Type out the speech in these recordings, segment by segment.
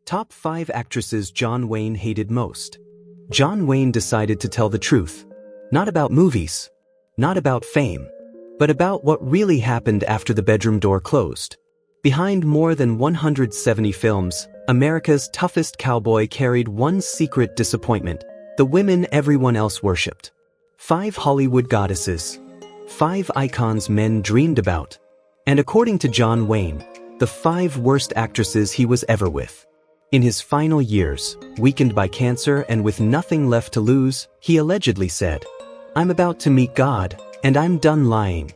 Top 5 actresses John Wayne hated most. John Wayne decided to tell the truth. Not about movies. Not about fame. But about what really happened after the bedroom door closed. Behind more than 170 films, America's toughest cowboy carried one secret disappointment: the women everyone else worshipped. 5 Hollywood goddesses. 5 icons men dreamed about. And according to John Wayne, the 5 worst actresses he was ever with. In his final years, weakened by cancer and with nothing left to lose, he allegedly said, "I'm about to meet God, and I'm done lying."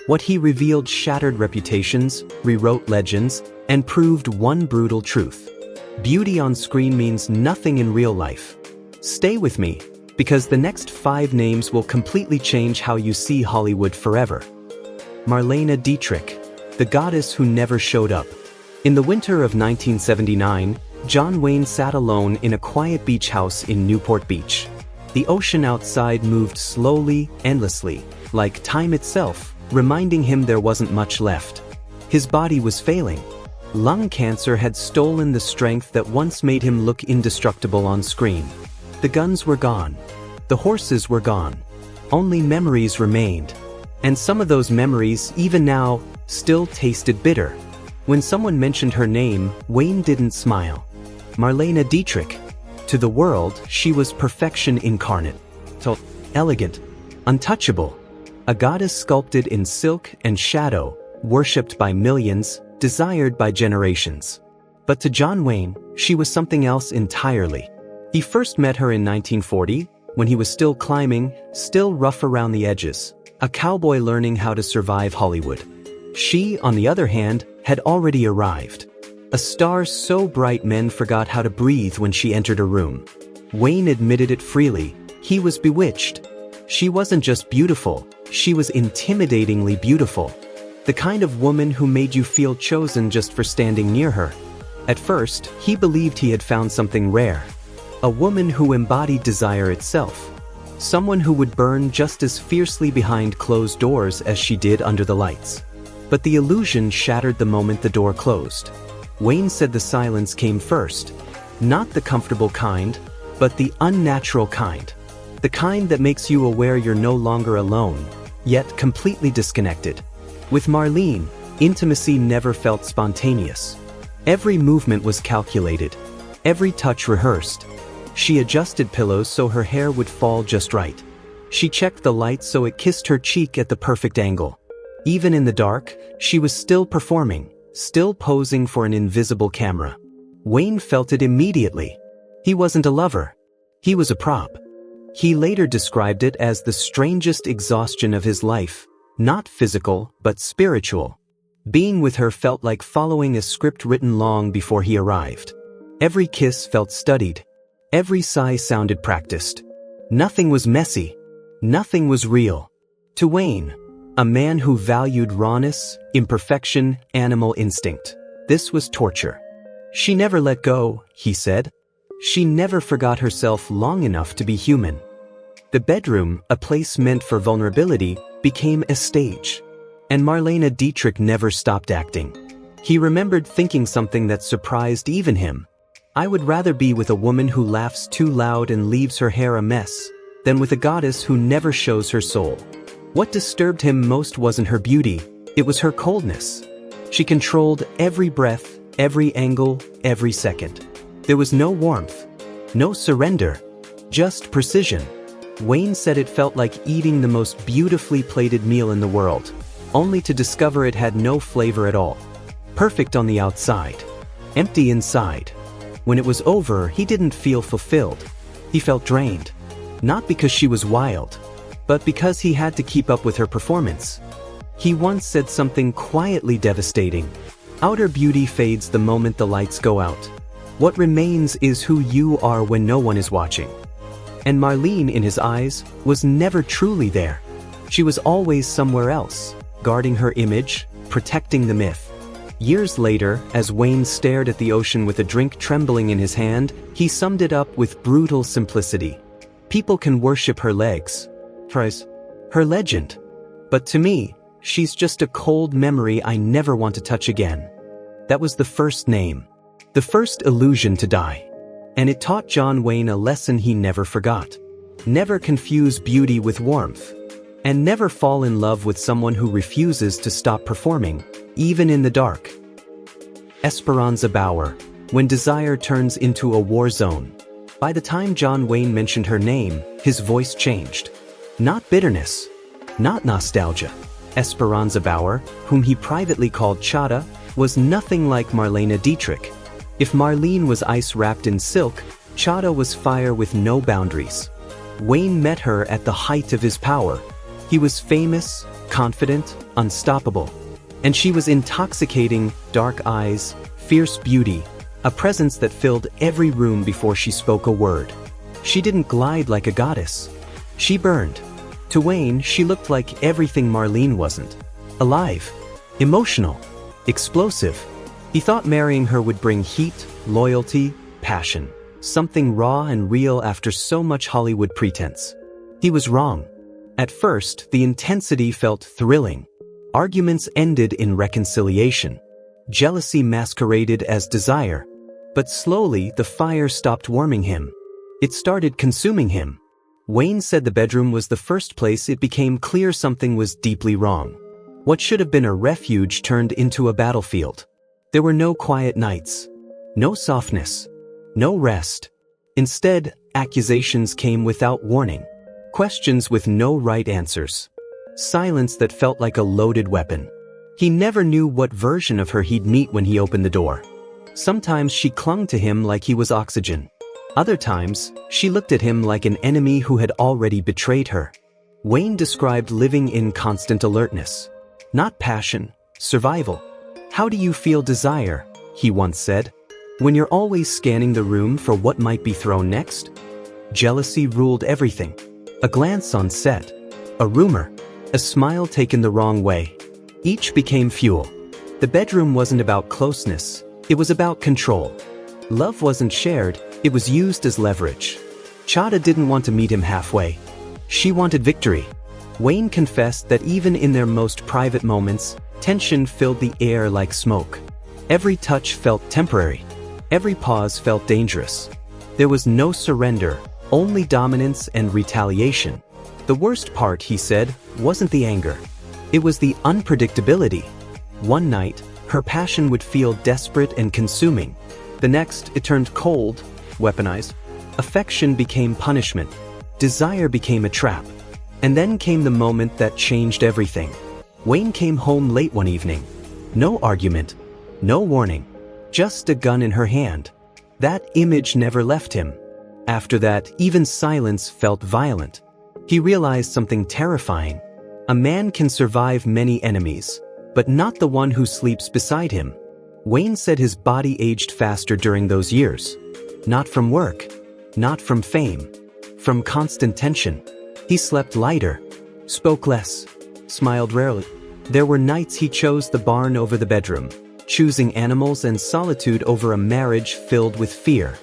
What he revealed shattered reputations, rewrote legends, and proved one brutal truth: beauty on screen means nothing in real life. Stay with me, because the next 5 names will completely change how you see Hollywood forever. Marlene Dietrich, the goddess who never showed up. In the winter of 1979, John Wayne sat alone in a quiet beach house in Newport Beach. The ocean outside moved slowly, endlessly, like time itself, reminding him there wasn't much left. His body was failing. Lung cancer had stolen the strength that once made him look indestructible on screen. The guns were gone. The horses were gone. Only memories remained. And some of those memories, even now, still tasted bitter. When someone mentioned her name, Wayne didn't smile. Marlene Dietrich. To the world, she was perfection incarnate. So elegant, untouchable. A goddess sculpted in silk and shadow, worshipped by millions, desired by generations. But to John Wayne, she was something else entirely. He first met her in 1940, when he was still climbing, still rough around the edges, a cowboy learning how to survive Hollywood. She, on the other hand, had already arrived. A star so bright men forgot how to breathe when she entered a room. Wayne admitted it freely: he was bewitched. She wasn't just beautiful, she was intimidatingly beautiful. The kind of woman who made you feel chosen just for standing near her. At first, he believed he had found something rare. A woman who embodied desire itself. Someone who would burn just as fiercely behind closed doors as she did under the lights. But the illusion shattered the moment the door closed. Wayne said the silence came first. Not the comfortable kind, but the unnatural kind. The kind that makes you aware you're no longer alone, yet completely disconnected. With Marlene, intimacy never felt spontaneous. Every movement was calculated. Every touch rehearsed. She adjusted pillows so her hair would fall just right. She checked the light so it kissed her cheek at the perfect angle. Even in the dark, she was still performing, still posing for an invisible camera. Wayne felt it immediately. He wasn't a lover. He was a prop. He later described it as the strangest exhaustion of his life, not physical, but spiritual. Being with her felt like following a script written long before he arrived. Every kiss felt studied. Every sigh sounded practiced. Nothing was messy. Nothing was real. To Wayne, a man who valued rawness, imperfection, animal instinct, this was torture. She never let go, he said. She never forgot herself long enough to be human. The bedroom, a place meant for vulnerability, became a stage. And Marlene Dietrich never stopped acting. He remembered thinking something that surprised even him. "I would rather be with a woman who laughs too loud and leaves her hair a mess, than with a goddess who never shows her soul." What disturbed him most wasn't her beauty, it was her coldness. She controlled every breath, every angle, every second. There was no warmth, no surrender, just precision. Wayne said it felt like eating the most beautifully plated meal in the world, only to discover it had no flavor at all. Perfect on the outside, empty inside. When it was over, he didn't feel fulfilled. He felt drained. Not because she was wild, but because he had to keep up with her performance. He once said something quietly devastating: "Outer beauty fades the moment the lights go out. What remains is who you are when no one is watching." And Marlene, in his eyes, was never truly there. She was always somewhere else, guarding her image, protecting the myth. Years later, as Wayne stared at the ocean with a drink trembling in his hand, he summed it up with brutal simplicity. "People can worship her legs, her legend. But to me, she's just a cold memory I never want to touch again." That was the first name. The first illusion to die. And it taught John Wayne a lesson he never forgot. Never confuse beauty with warmth. And never fall in love with someone who refuses to stop performing, even in the dark. Espironza Baur, when desire turns into a war zone. By the time John Wayne mentioned her name, his voice changed. Not bitterness. Not nostalgia. Espironza Baur, whom he privately called Chata, was nothing like Marlene Dietrich. If Marlene was ice wrapped in silk, Chata was fire with no boundaries. Wayne met her at the height of his power. He was famous, confident, unstoppable. And she was intoxicating, dark eyes, fierce beauty, a presence that filled every room before she spoke a word. She didn't glide like a goddess. She burned. To Wayne, she looked like everything Marlene wasn't. Alive. Emotional. Explosive. He thought marrying her would bring heat, loyalty, passion. Something raw and real after so much Hollywood pretense. He was wrong. At first, the intensity felt thrilling. Arguments ended in reconciliation. Jealousy masqueraded as desire. But slowly, the fire stopped warming him. It started consuming him. Wayne said the bedroom was the first place it became clear something was deeply wrong. What should have been a refuge turned into a battlefield. There were no quiet nights. No softness. No rest. Instead, accusations came without warning. Questions with no right answers. Silence that felt like a loaded weapon. He never knew what version of her he'd meet when he opened the door. Sometimes she clung to him like he was oxygen. Other times, she looked at him like an enemy who had already betrayed her. Wayne described living in constant alertness. Not passion, survival. How do you feel desire? He once said. When you're always scanning the room for what might be thrown next? Jealousy ruled everything. A glance on set. A rumor. A smile taken the wrong way. Each became fuel. The bedroom wasn't about closeness. It was about control. Love wasn't shared. It was used as leverage. Chata didn't want to meet him halfway. She wanted victory. Wayne confessed that even in their most private moments, tension filled the air like smoke. Every touch felt temporary. Every pause felt dangerous. There was no surrender, only dominance and retaliation. The worst part, he said, wasn't the anger. It was the unpredictability. One night, her passion would feel desperate and consuming. The next, it turned cold, weaponized. Affection became punishment. Desire became a trap. And then came the moment that changed everything. Wayne came home late one evening. No argument. No warning. Just a gun in her hand. That image never left him. After that, even silence felt violent. He realized something terrifying. A man can survive many enemies, but not the one who sleeps beside him. Wayne said his body aged faster during those years. Not from work. Not from fame. From constant tension. He slept lighter. Spoke less. Smiled rarely. There were nights he chose the barn over the bedroom, choosing animals and solitude over a marriage filled with fear.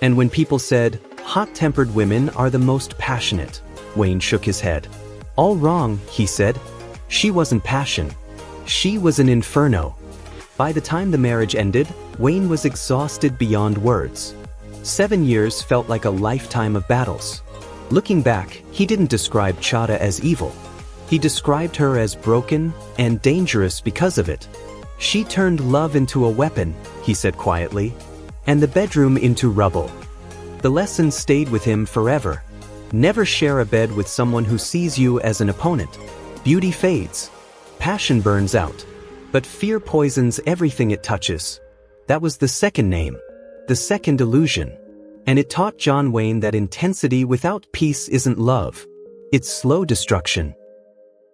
And when people said, hot-tempered women are the most passionate, Wayne shook his head. All wrong, he said. She wasn't passion. She was an inferno. By the time the marriage ended, Wayne was exhausted beyond words. 7 years felt like a lifetime of battles. Looking back, he didn't describe Chata as evil. He described her as broken and dangerous because of it. She turned love into a weapon, he said quietly, and the bedroom into rubble. The lesson stayed with him forever. Never share a bed with someone who sees you as an opponent. Beauty fades. Passion burns out. But fear poisons everything it touches. That was the second name. The second illusion. And it taught John Wayne that intensity without peace isn't love. It's slow destruction.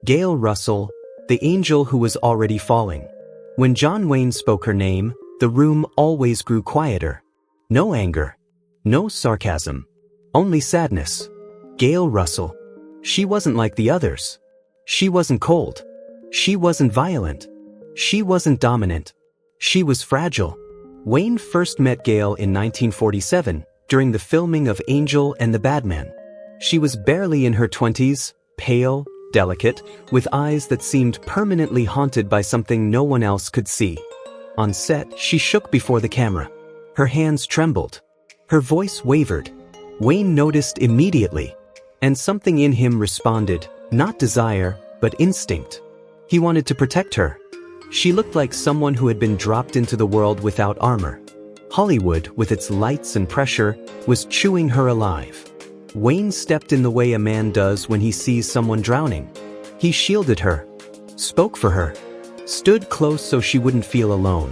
Gail Russell, the angel who was already falling. When John Wayne spoke her name, the room always grew quieter. No anger. No sarcasm. Only sadness. Gail Russell. She wasn't like the others. She wasn't cold. She wasn't violent. She wasn't dominant. She was fragile. Wayne first met Gail in 1947, during the filming of Angel and the Badman. She was barely in her 20s, pale, delicate, with eyes that seemed permanently haunted by something no one else could see. On set, she shook before the camera. Her hands trembled. Her voice wavered. Wayne noticed immediately. And something in him responded, not desire, but instinct. He wanted to protect her. She looked like someone who had been dropped into the world without armor. Hollywood, with its lights and pressure, was chewing her alive. Wayne stepped in the way a man does when he sees someone drowning. He shielded her, spoke for her, stood close so she wouldn't feel alone.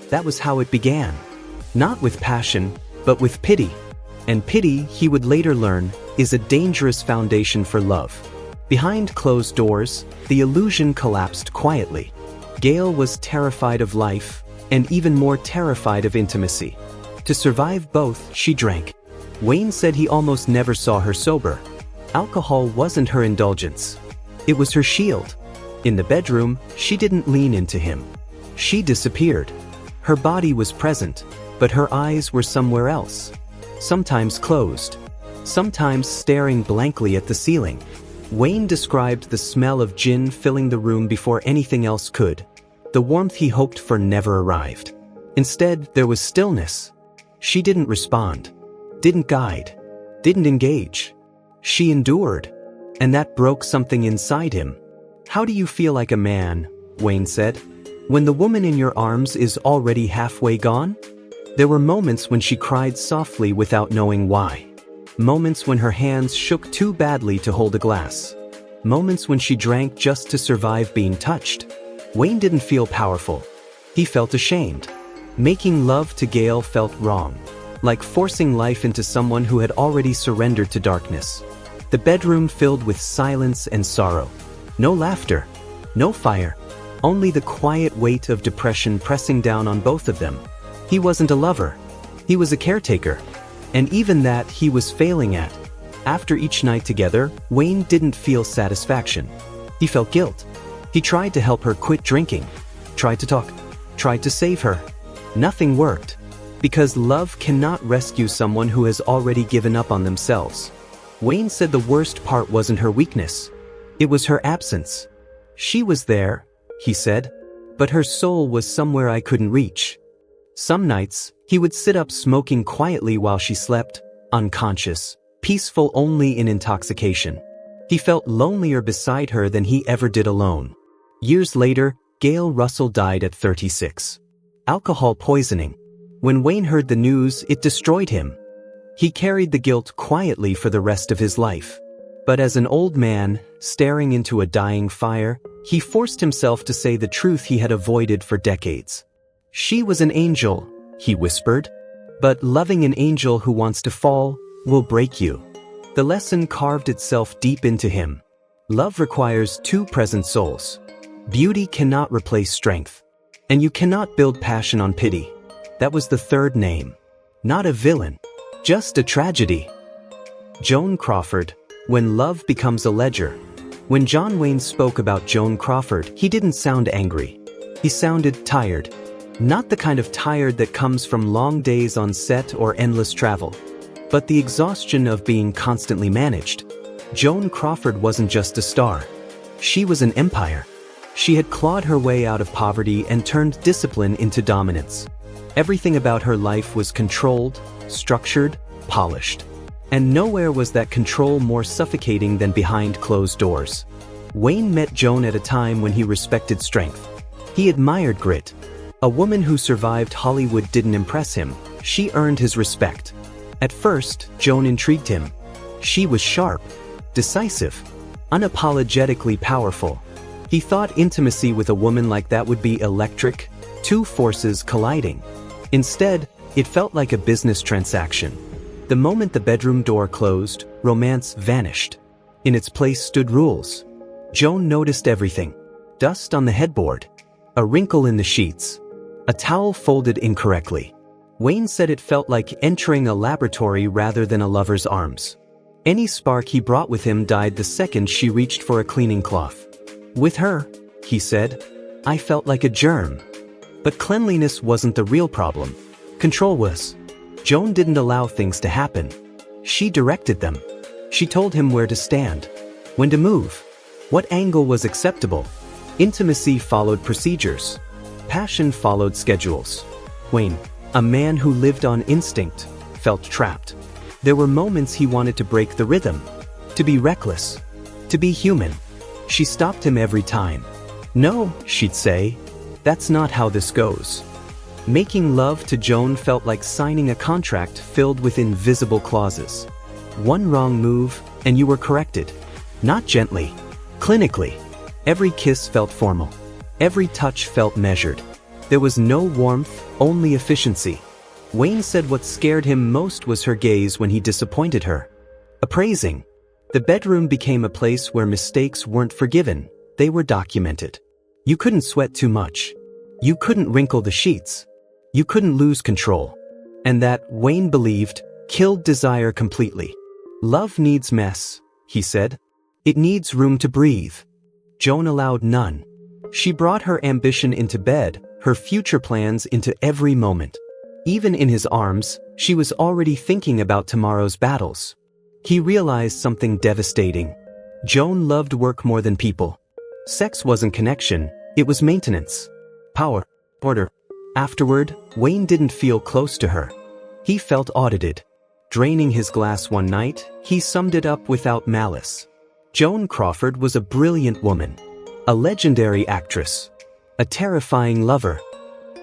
That was how it began. Not with passion, but with pity. And pity, he would later learn, is a dangerous foundation for love. Behind closed doors, the illusion collapsed quietly. Gail was terrified of life, and even more terrified of intimacy. To survive both, she drank. Wayne said he almost never saw her sober. Alcohol wasn't her indulgence. It was her shield. In the bedroom, she didn't lean into him. She disappeared. Her body was present, but her eyes were somewhere else. Sometimes closed, sometimes staring blankly at the ceiling. Wayne described the smell of gin filling the room before anything else could. The warmth he hoped for never arrived. Instead, there was stillness. She didn't respond, didn't guide, didn't engage. She endured, and that broke something inside him. "How do you feel like a man?" Wayne said, "when the woman in your arms is already halfway gone?" There were moments when she cried softly without knowing why. Moments when her hands shook too badly to hold a glass. Moments when she drank just to survive being touched. Wayne didn't feel powerful. He felt ashamed. Making love to Gail felt wrong, like forcing life into someone who had already surrendered to darkness. The bedroom filled with silence and sorrow. No laughter, no fire, only the quiet weight of depression pressing down on both of them. He wasn't a lover. He was a caretaker. And even that he was failing at. After each night together, Wayne didn't feel satisfaction. He felt guilt. He tried to help her quit drinking, tried to talk, tried to save her. Nothing worked. Because love cannot rescue someone who has already given up on themselves. Wayne said the worst part wasn't her weakness. It was her absence. She was there, he said, but her soul was somewhere I couldn't reach. Some nights, he would sit up smoking quietly while she slept, unconscious, peaceful only in intoxication. He felt lonelier beside her than he ever did alone. Years later, Gail Russell died at 36. Alcohol poisoning. When Wayne heard the news, it destroyed him. He carried the guilt quietly for the rest of his life. But as an old man, staring into a dying fire, he forced himself to say the truth he had avoided for decades. "She was an angel," he whispered. "But loving an angel who wants to fall will break you." The lesson carved itself deep into him. Love requires two present souls. Beauty cannot replace strength. And you cannot build passion on pity. That was the third name. Not a villain. Just a tragedy. Joan Crawford, When Love Becomes a Ledger. When John Wayne spoke about Joan Crawford, he didn't sound angry. He sounded tired. Not the kind of tired that comes from long days on set or endless travel, but the exhaustion of being constantly managed. Joan Crawford wasn't just a star. She was an empire. She had clawed her way out of poverty and turned discipline into dominance. Everything about her life was controlled, structured, polished. And nowhere was that control more suffocating than behind closed doors. Wayne met Joan at a time when he respected strength. He admired grit. A woman who survived Hollywood didn't impress him. She earned his respect. At first, Joan intrigued him. She was sharp, decisive, unapologetically powerful. He thought intimacy with a woman like that would be electric, two forces colliding. Instead, it felt like a business transaction. The moment the bedroom door closed, romance vanished. In its place stood rules. Joan noticed everything. Dust on the headboard, a wrinkle in the sheets, a towel folded incorrectly. Wayne said it felt like entering a laboratory rather than a lover's arms. Any spark he brought with him died the second she reached for a cleaning cloth. With her, he said, I felt like a germ. But cleanliness wasn't the real problem. Control was. Joan didn't allow things to happen. She directed them. She told him where to stand, when to move, what angle was acceptable. Intimacy followed procedures. Passion followed schedules. Wayne, A man who lived on instinct felt trapped. There were moments he wanted to break the rhythm, to be reckless, to be human. She stopped him every time. "No," she'd say, "that's not how this goes." Making love to Joan felt like signing a contract filled with invisible clauses. One wrong move, and you were corrected. Not gently, clinically. Every kiss felt formal. Every touch felt measured. There was no warmth, only efficiency. Wayne said what scared him most was her gaze when he disappointed her. Appraising. The bedroom became a place where mistakes weren't forgiven, they were documented. You couldn't sweat too much. You couldn't wrinkle the sheets. You couldn't lose control. And that, Wayne believed, killed desire completely. Love needs mess, he said. It needs room to breathe. Joan allowed none. She brought her ambition into bed, her future plans into every moment. Even in his arms, she was already thinking about tomorrow's battles. He realized something devastating. Joan loved work more than people. Sex wasn't connection, it was maintenance. Power. Order. Afterward, Wayne didn't feel close to her. He felt audited. Draining his glass one night, he summed it up without malice. Joan Crawford was a brilliant woman. A legendary actress. A terrifying lover.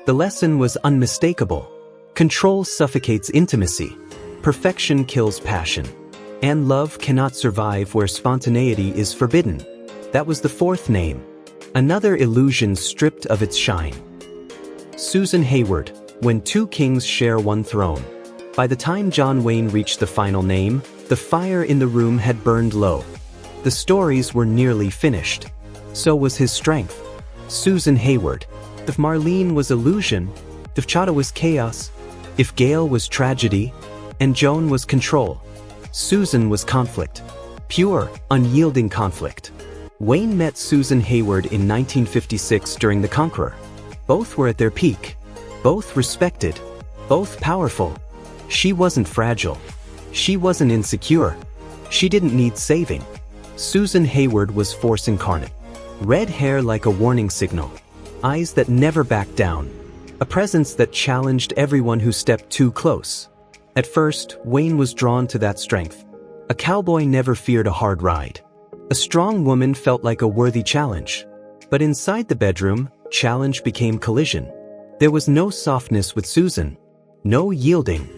The lesson was unmistakable. Control suffocates intimacy. Perfection kills passion. And love cannot survive where spontaneity is forbidden. That was the fourth name. Another illusion stripped of its shine. Susan Hayward, When Two Kings Share One Throne. By the time John Wayne reached the final name, the fire in the room had burned low. The stories were nearly finished. So was his strength. Susan Hayward. If Marlene was illusion, if Chada was chaos, if Gail was tragedy, and Joan was control, Susan was conflict. Pure, unyielding conflict. Wayne met Susan Hayward in 1956 during The Conqueror. Both were at their peak. Both respected. Both powerful. She wasn't fragile. She wasn't insecure. She didn't need saving. Susan Hayward was force incarnate. Red hair like a warning signal. Eyes that never backed down. A presence that challenged everyone who stepped too close. At first, Wayne was drawn to that strength. A cowboy never feared a hard ride. A strong woman felt like a worthy challenge. But inside the bedroom, challenge became collision. There was no softness with Susan. No yielding.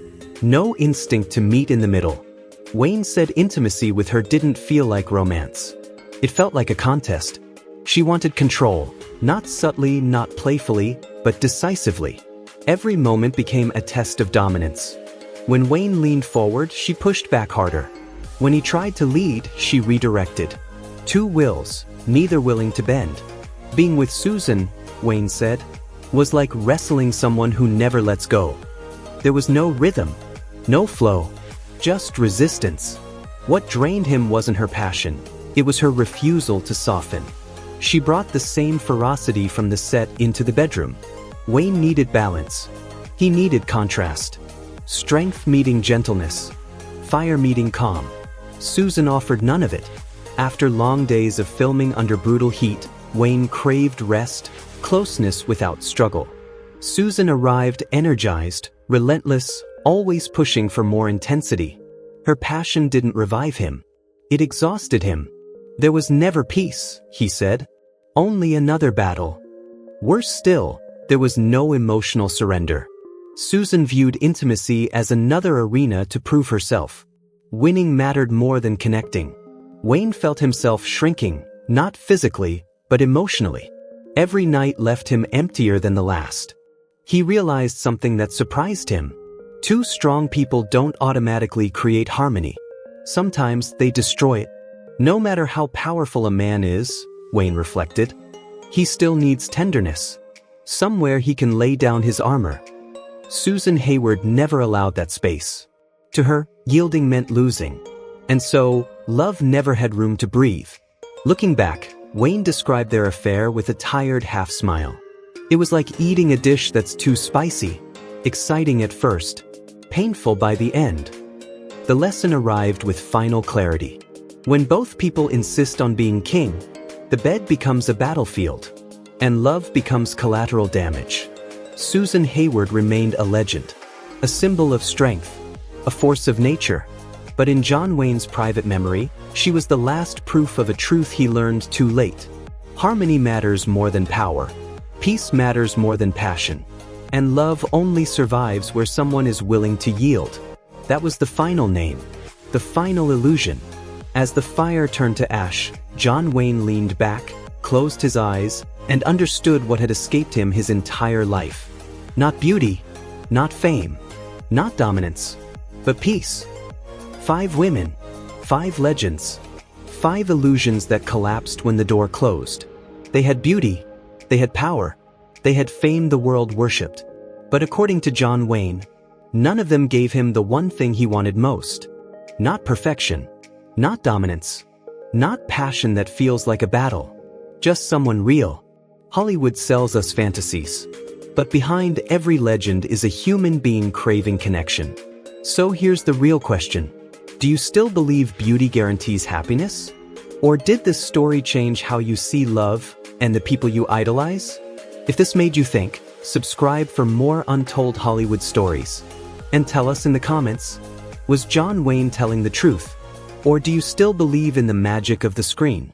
No instinct to meet in the middle. Wayne said intimacy with her didn't feel like romance. It felt like a contest. She wanted control, not subtly, not playfully, but decisively. Every moment became a test of dominance. When Wayne leaned forward, she pushed back harder. When he tried to lead, she redirected. Two wills, neither willing to bend. Being with Susan, Wayne said, was like wrestling someone who never lets go. There was no rhythm, no flow, just resistance. What drained him wasn't her passion, it was her refusal to soften. She brought the same ferocity from the set into the bedroom. Wayne needed balance. He needed contrast. Strength meeting gentleness. Fire meeting calm. Susan offered none of it. After long days of filming under brutal heat, Wayne craved rest, closeness without struggle. Susan arrived energized, relentless, always pushing for more intensity. Her passion didn't revive him. It exhausted him. There was never peace, he said. Only another battle. Worse still, there was no emotional surrender. Susan viewed intimacy as another arena to prove herself. Winning mattered more than connecting. Wayne felt himself shrinking, not physically, but emotionally. Every night left him emptier than the last. He realized something that surprised him. Two strong people don't automatically create harmony. Sometimes they destroy it. No matter how powerful a man is, Wayne reflected, he still needs tenderness. Somewhere he can lay down his armor. Susan Hayward never allowed that space. To her, yielding meant losing. And so, love never had room to breathe. Looking back, Wayne described their affair with a tired half-smile. It was like eating a dish that's too spicy. Exciting at first, painful by the end. The lesson arrived with final clarity. When both people insist on being king, the bed becomes a battlefield, and love becomes collateral damage. Susan Hayward remained a legend, a symbol of strength, a force of nature. But in John Wayne's private memory, she was the last proof of a truth he learned too late. Harmony matters more than power. Peace matters more than passion. And love only survives where someone is willing to yield. That was the final name, the final illusion. As the fire turned to ash, John Wayne leaned back, closed his eyes, and understood what had escaped him his entire life. Not beauty, not fame, not dominance, but peace. 5 women, 5 legends, 5 illusions that collapsed when the door closed. They had beauty, they had power, they had fame the world worshipped. But according to John Wayne, none of them gave him the one thing he wanted most. Not perfection, not dominance, not passion that feels like a battle, just someone real. Hollywood sells us fantasies, but behind every legend is a human being craving connection. So here's the real question. Do you still believe beauty guarantees happiness? Or did this story change how you see love and the people you idolize? If this made you think, subscribe for more untold Hollywood stories. And tell us in the comments, was John Wayne telling the truth? Or do you still believe in the magic of the screen?